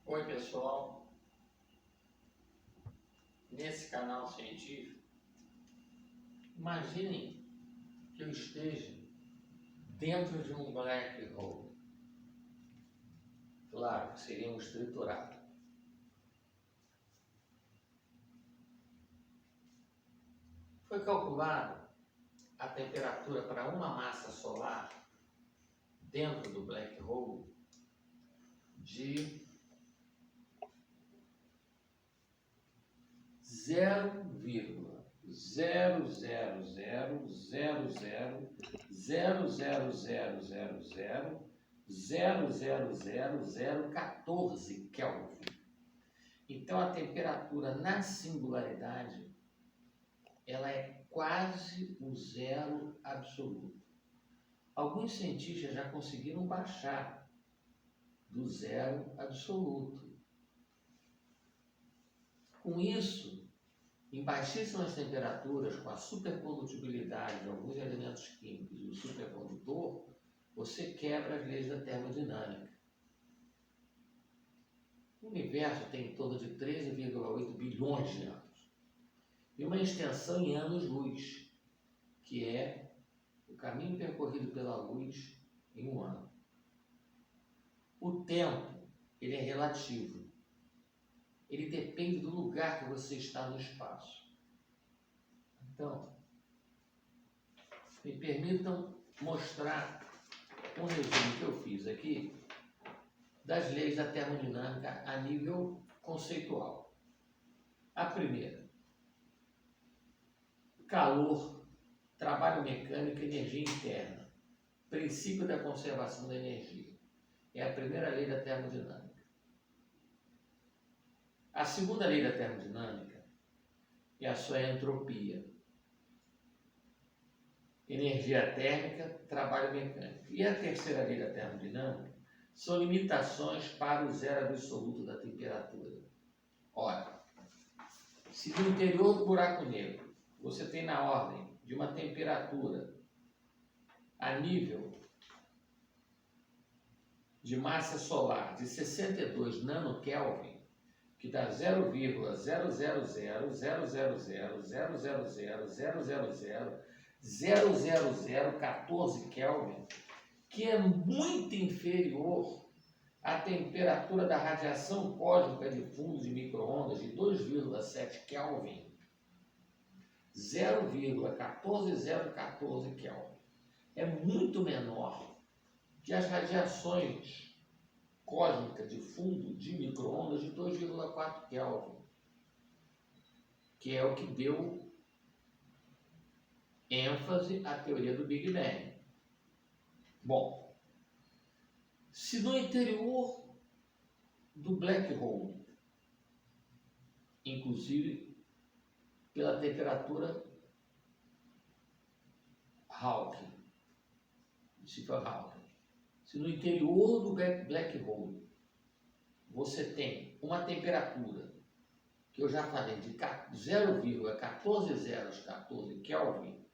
Oi pessoal, nesse canal científico, imaginem que eu esteja dentro de um black hole. Claro que seria um triturado. Foi calculado a temperatura para uma massa solar dentro do black hole de 0,000000000014 Kelvin. Então a temperatura na singularidade ela é quase o zero absoluto. Alguns cientistas já conseguiram baixar do zero absoluto. Com isso, em baixíssimas temperaturas, com a supercondutibilidade de alguns elementos químicos e o supercondutor, você quebra as leis da termodinâmica. O universo tem em torno de 13,8 bilhões de anos e uma extensão em anos-luz, que é o caminho percorrido pela luz em um ano. O tempo, ele é relativo. Ele depende do lugar que você está no espaço. Então, me permitam mostrar um resumo que eu fiz aqui das leis da termodinâmica a nível conceitual. A primeira, calor, trabalho mecânico, energia interna, princípio da conservação da energia. É a primeira lei da termodinâmica. A segunda lei da termodinâmica é a sua entropia. Energia térmica, trabalho mecânico. E a terceira lei da termodinâmica são limitações para o zero absoluto da temperatura. Ora, se no interior do buraco negro você tem na ordem de uma temperatura a nível de massa solar de 62 nanokelvin, que dá 0,000000000000014 Kelvin, que é muito inferior à temperatura da radiação cósmica de fundo de micro-ondas de 2,7 Kelvin, 0,14014 Kelvin. É muito menor que as radiações cósmica de fundo de micro-ondas de 2,4 Kelvin, que é o que deu ênfase à teoria do Big Bang. Bom, se no interior do black hole, inclusive pela temperatura Hawking, Stephen Hawking, se no interior do black hole você tem uma temperatura que eu já falei de 0,14014 Kelvin,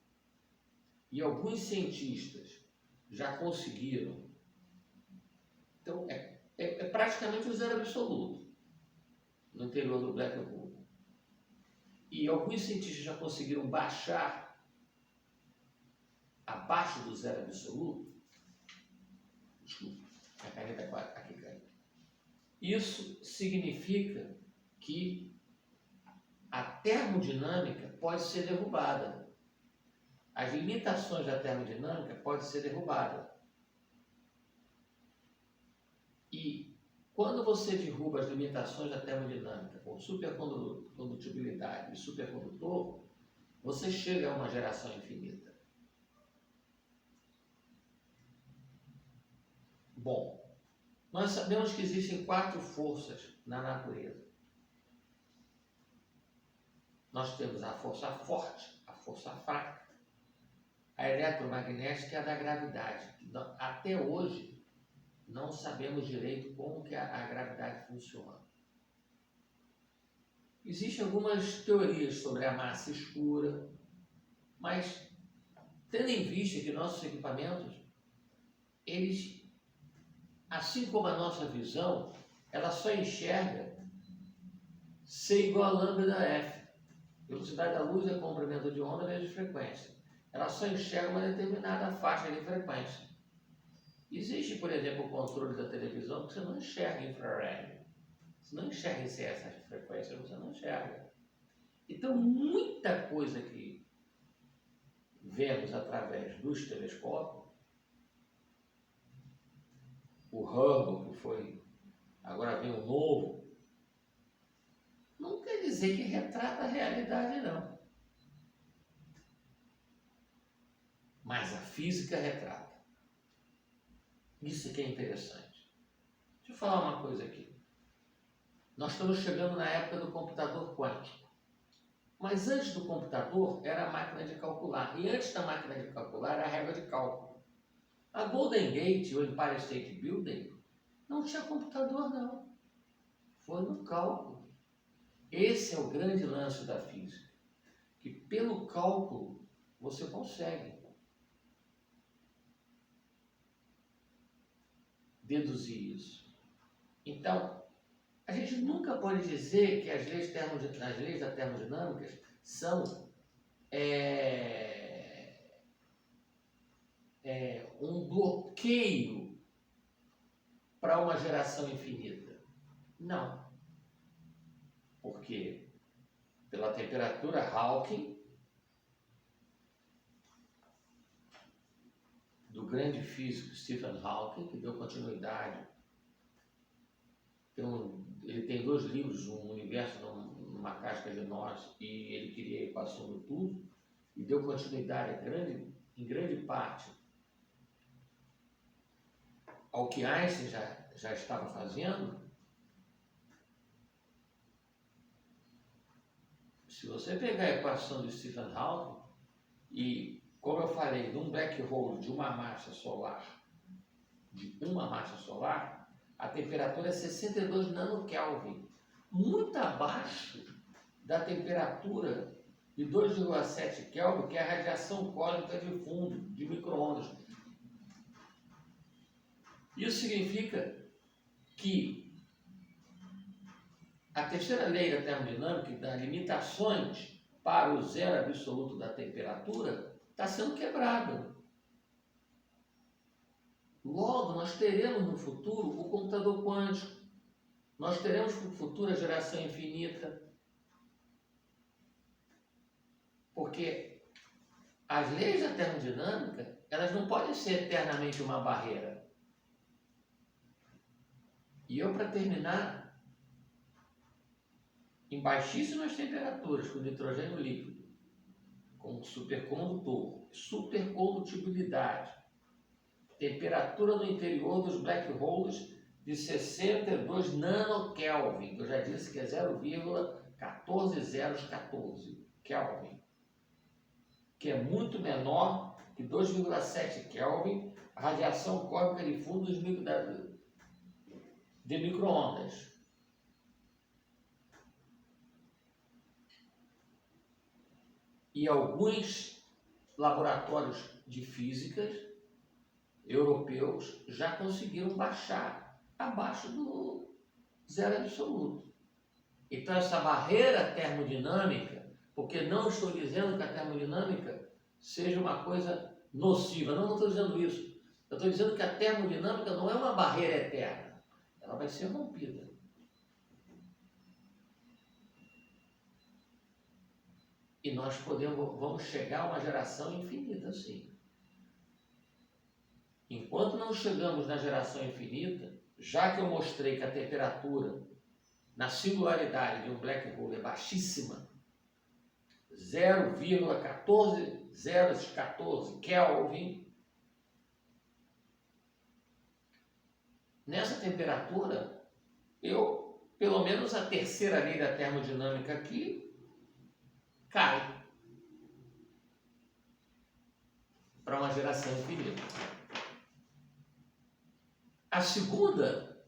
e alguns cientistas já conseguiram, então é praticamente o zero absoluto no interior do black hole. E alguns cientistas já conseguiram baixar abaixo do zero absoluto. Desculpa, a caneta aqui caiu. Isso significa que a termodinâmica pode ser derrubada. As limitações da termodinâmica podem ser derrubadas. E quando você derruba as limitações da termodinâmica com supercondutibilidade e supercondutor, você chega a uma geração infinita. Bom, nós sabemos que existem 4 forças na natureza. Nós temos a força forte, a força fraca, a eletromagnética e a da gravidade. Até hoje, não sabemos direito como que a gravidade funciona. Existem algumas teorias sobre a massa escura, mas tendo em vista que nossos equipamentos, eles, assim como a nossa visão, ela só enxerga C igual a lambda F. Velocidade da luz é comprimento de onda vezes frequência. Ela só enxerga uma determinada faixa de frequência. Existe, por exemplo, o controle da televisão que você não enxerga infrared. Você não enxerga essas frequências, você não enxerga. Então, muita coisa que vemos através dos telescópios, o Hubble, que foi, agora vem o novo, não quer dizer que retrata a realidade, não. Mas a física retrata. Isso que é interessante. Deixa eu falar uma coisa aqui. Nós estamos chegando na época do computador quântico. Mas antes do computador era a máquina de calcular. E antes da máquina de calcular era a régua de cálculo. A Golden Gate, o Empire State Building, não tinha computador, não. Foi no cálculo. Esse é o grande lance da física. Que pelo cálculo você consegue deduzir isso. Então, a gente nunca pode dizer que as leis da termodinâmica são um bloqueio para uma geração infinita. Não. Porque pela temperatura Hawking, do grande físico Stephen Hawking, que deu continuidade. Ele tem 2 livros, Um Universo numa Casca de Nós, e ele queria a equação do tudo, e deu continuidade em grande parte ao que Einstein já estava fazendo. Se você pegar a equação de Stephen Hawking e, como eu falei, de um black hole de uma massa solar, a temperatura é 62 nanokelvin, muito abaixo da temperatura de 2,7 Kelvin, que é a radiação cósmica de fundo, de micro-ondas. Isso significa que a terceira lei da termodinâmica, que dá limitações para o zero absoluto da temperatura, está sendo quebrada. Logo, nós teremos no futuro o computador quântico. Nós teremos no futuro a geração infinita. Porque as leis da termodinâmica, elas não podem ser eternamente uma barreira. E eu, para terminar, em baixíssimas temperaturas, com nitrogênio líquido, com supercondutor, supercondutibilidade, temperatura no interior dos black holes de 62 nanokelvin, que eu já disse que é 0,14014 Kelvin, que é muito menor que 2,7 Kelvin, a radiação cósmica de fundo de micro-ondas. E alguns laboratórios de físicas europeus já conseguiram baixar abaixo do zero absoluto. Então, essa barreira termodinâmica, porque não estou dizendo que a termodinâmica seja uma coisa nociva, não estou dizendo isso. Eu estou dizendo que a termodinâmica não é uma barreira eterna, ela vai ser rompida. E nós vamos chegar a uma geração infinita, sim. Enquanto não chegamos na geração infinita, já que eu mostrei que a temperatura na singularidade de um black hole é baixíssima, 0,14 Kelvin, nessa temperatura, pelo menos a terceira lei da termodinâmica aqui, cai para uma geração infinita. A segunda,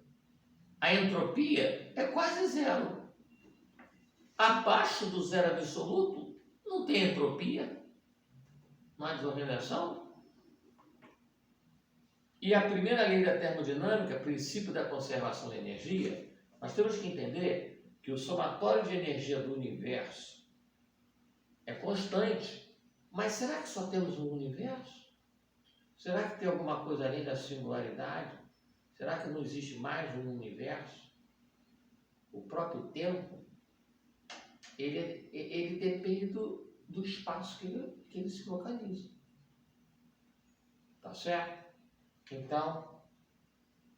a entropia, é quase zero. Abaixo do zero absoluto, não tem entropia, não há desorganização. E a primeira lei da termodinâmica, princípio da conservação da energia, Nós temos que entender que o somatório de energia do universo é constante. Mas será que só temos um universo? Será que tem alguma coisa além da singularidade? Será que não existe mais um universo? O próprio tempo, ele depende do espaço que ele se localiza. Tá certo? Então,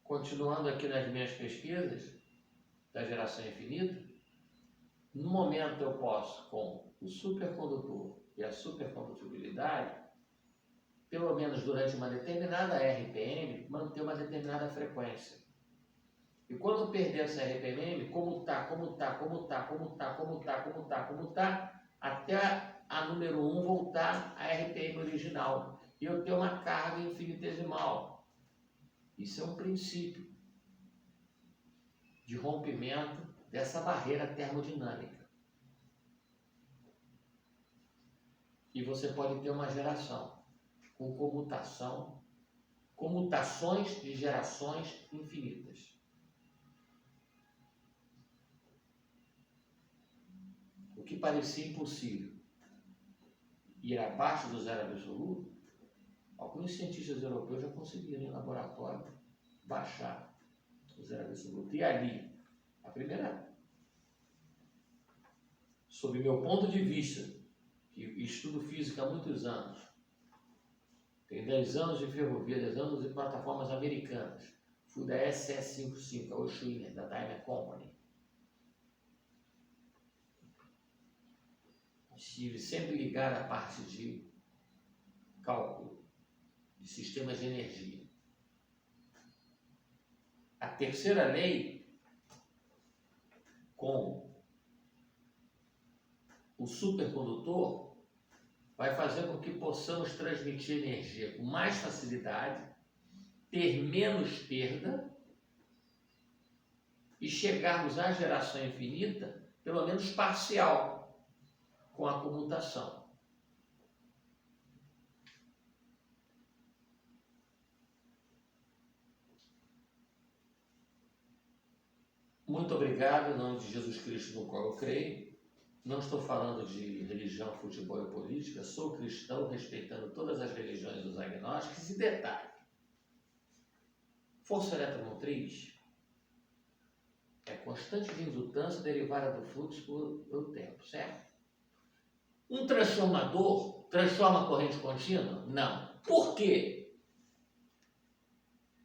continuando aqui nas minhas pesquisas da geração infinita, no momento eu posso, com o supercondutor e a supercondutibilidade, pelo menos durante uma determinada RPM, manter uma determinada frequência. E quando perder essa RPM, como tá, até a número 1 voltar à RPM original. E eu ter uma carga infinitesimal. Isso é um princípio de rompimento dessa barreira termodinâmica. E você pode ter uma geração com comutações de gerações infinitas. O que parecia impossível, ir abaixo do zero absoluto, alguns cientistas europeus já conseguiram em laboratório baixar o zero absoluto. E ali, a primeira, sob meu ponto de vista, que estudo física há muitos anos, tenho 10 anos de ferrovia, 10 anos de plataformas americanas, fui da SS55, a Oshwiner, da Daimler Company. Estive sempre ligado à parte de cálculo de sistemas de energia. A terceira lei, com o supercondutor, vai fazer com que possamos transmitir energia com mais facilidade, ter menos perda e chegarmos à geração infinita, pelo menos parcial, com a comutação. Muito obrigado, em nome de Jesus Cristo, no qual eu creio. Não estou falando de religião, futebol e política, sou cristão, respeitando todas as religiões dos agnósticos. E detalhe, força eletromotriz é constante de indutância derivada do fluxo pelo tempo, certo? Um transformador transforma a corrente contínua? Não. Por quê?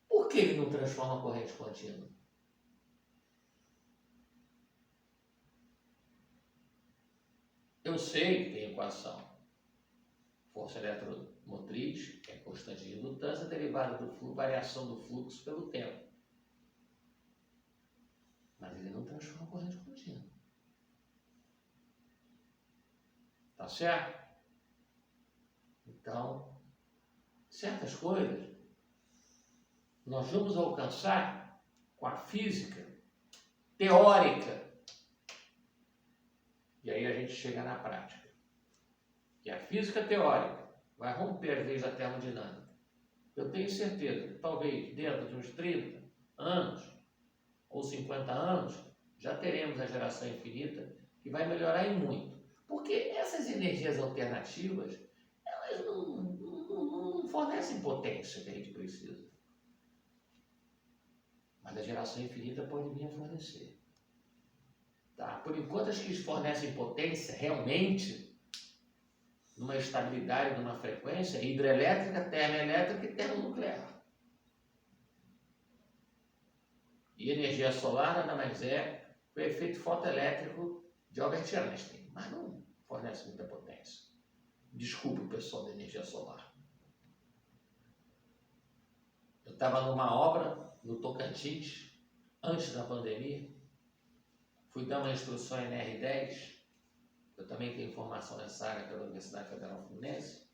Por que ele não transforma a corrente contínua? Eu sei que tem equação. Força eletromotriz é constante de indutância derivada do fluxo, variação do fluxo pelo tempo. Mas ele não transforma a corrente contínua. Tá certo? Então, certas coisas nós vamos alcançar com a física teórica. E aí a gente chega na prática. E a física teórica vai romper as leis da termodinâmica. Eu tenho certeza que talvez dentro de uns 30 anos ou 50 anos já teremos a geração infinita que vai melhorar em muito. Porque essas energias alternativas, elas não fornecem potência que a gente precisa. Mas a geração infinita pode vir a fornecer. Tá? Por enquanto, as que fornecem potência realmente, numa estabilidade, numa frequência, hidrelétrica, termoelétrica e termonuclear. E energia solar nada mais é o efeito fotoelétrico de Albert Einstein, mas não fornece muita potência. Desculpe o pessoal da energia solar. Eu estava numa obra no Tocantins, antes da pandemia, fui dar uma instrução em NR10, eu também tenho formação nessa área pela Universidade Federal Fluminense,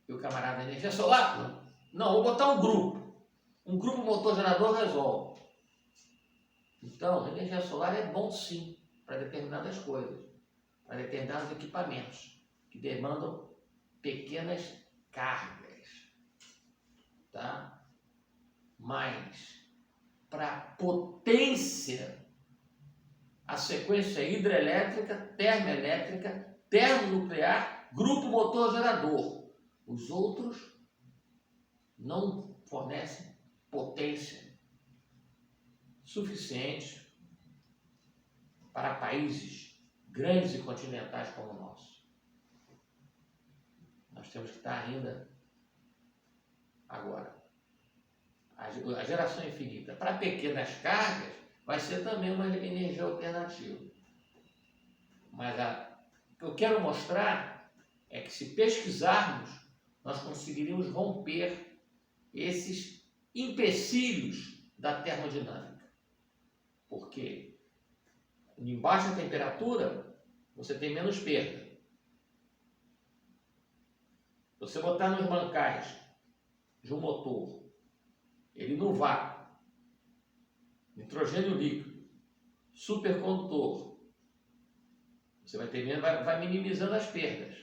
e o camarada energia solar, não, vou botar um grupo motor gerador resolve. Então, energia solar é bom sim, para determinadas coisas, para determinados equipamentos, que demandam pequenas cargas, tá? Mas para potência, a sequência é hidrelétrica, termoelétrica, termonuclear, grupo motor gerador. Os outros não fornecem potência suficiente para países grandes e continentais como o nosso. Nós temos que estar ainda agora. A geração infinita para pequenas cargas vai ser também uma energia alternativa. Mas o que eu quero mostrar é que se pesquisarmos, nós conseguiríamos romper esses empecilhos da termodinâmica. Porque em baixa temperatura você tem menos perda. Você botar nos bancais de um motor, ele no vácuo, nitrogênio líquido, supercondutor, você vai ter menos, vai minimizando as perdas.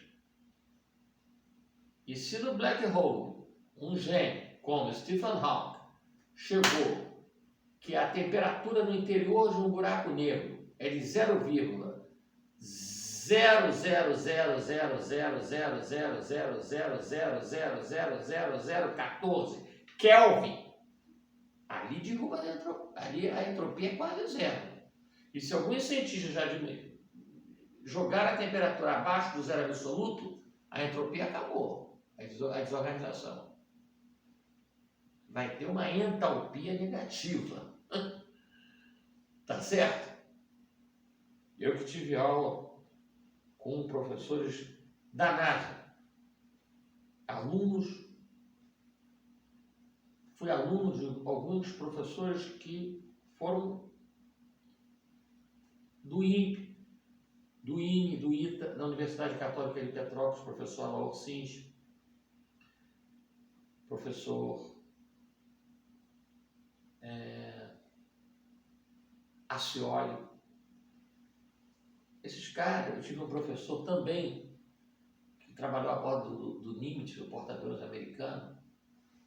E se no black hole um gênio como Stephen Hawking chegou que a temperatura no interior de um buraco negro é de 0,00000000000000014 Kelvin, ali derruba ali a entropia é quase zero. E se alguns cientistas já jogaram a temperatura abaixo do zero absoluto, a entropia acabou, a desorganização. Vai ter uma entalpia negativa. Tá certo? Eu que tive aula com professores da NASA, fui aluno de alguns professores que foram do INPE, do INE, do ITA, da Universidade Católica de Petrópolis, professor Alaor Sims, professor Acioli. Esses caras, eu tive um professor também que trabalhou a bordo do Nimitz, do porta-aviões americano.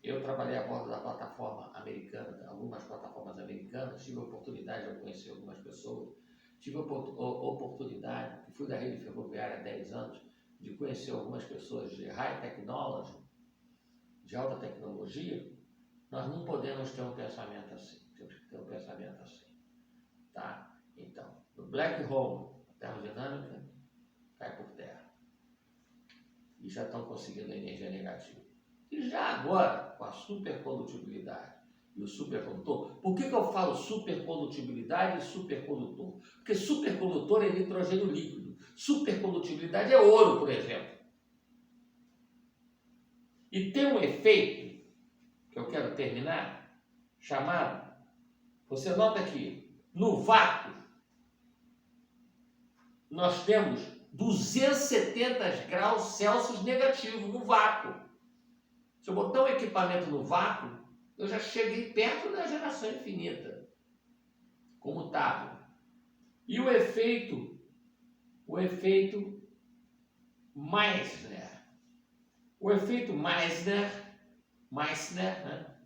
Eu trabalhei a bordo da plataforma americana, algumas plataformas americanas, tive a oportunidade de conhecer algumas pessoas, tive a oportunidade, que fui da rede ferroviária há 10 anos, de conhecer algumas pessoas de high technology, de alta tecnologia. Nós não podemos ter um pensamento assim, temos que ter um pensamento assim, tá? Então, no black hole, a termodinâmica cai por terra. E já estão conseguindo energia negativa. E já agora, com a supercondutibilidade e o supercondutor, por que eu falo supercondutibilidade e supercondutor? Porque supercondutor é nitrogênio líquido, supercondutibilidade é ouro, por exemplo. E tem um efeito, que eu quero terminar, chamado, você nota aqui, no vácuo, nós temos 270 graus Celsius negativo no vácuo. Se eu botar um equipamento no vácuo, eu já cheguei perto da geração infinita, como estava. E o efeito Meissner. O efeito Meissner, né?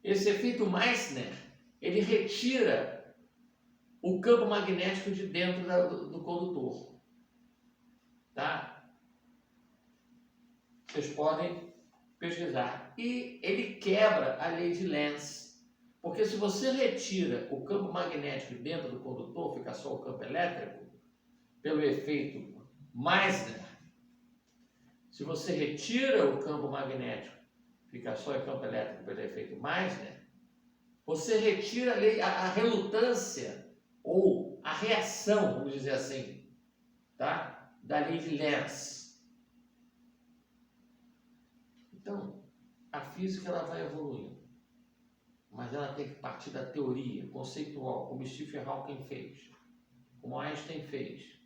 Esse efeito Meissner, ele retira o campo magnético de dentro do condutor. Tá? Vocês podem pesquisar. E ele quebra a lei de Lenz. Porque se você retira o campo magnético dentro do condutor, fica só o campo elétrico, pelo efeito Meissner. Se você retira o campo magnético, fica só o campo elétrico pelo efeito Meissner, você retira a relutância ou a reação, vamos dizer assim, tá? Da lei de Lenz. Então, a física ela vai evoluindo, mas ela tem que partir da teoria conceitual, como Stephen Hawking fez, como Einstein fez,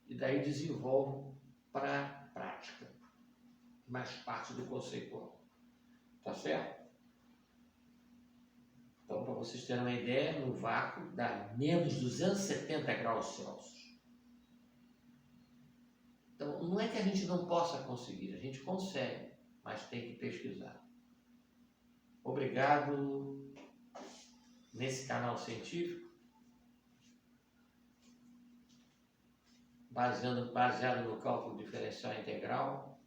e daí desenvolve para a prática, mas parte do conceitual. Tá certo? Então, para vocês terem uma ideia, no vácuo dá menos 270 graus Celsius. Então, não é que a gente não possa conseguir, a gente consegue, mas tem que pesquisar. Obrigado. nesse canal científico, baseado no cálculo diferencial integral,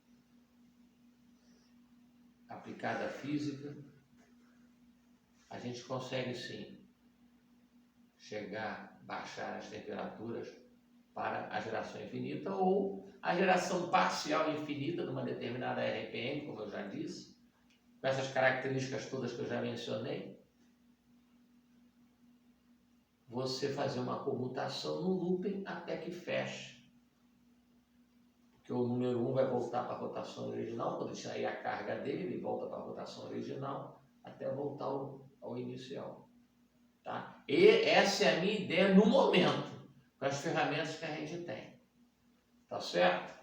aplicada à física, a gente consegue sim baixar as temperaturas para a geração infinita ou a geração parcial infinita de uma determinada RPM, como eu já disse, com essas características todas que eu já mencionei. Você fazer uma comutação no looping até que feche. Porque o número 1 vai voltar para a rotação original, quando sair a carga dele, ele volta para a rotação original até voltar ao inicial. Tá? E essa é a minha ideia no momento, com as ferramentas que a gente tem. Tá certo?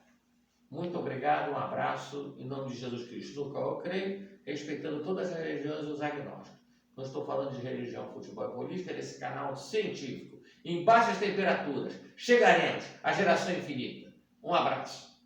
Muito obrigado, um abraço, em nome de Jesus Cristo, no qual eu creio, respeitando todas as religiões e os agnósticos. Não estou falando de religião, futebol e política, é desse canal científico. Em baixas temperaturas, chegaremos à geração infinita. Um abraço.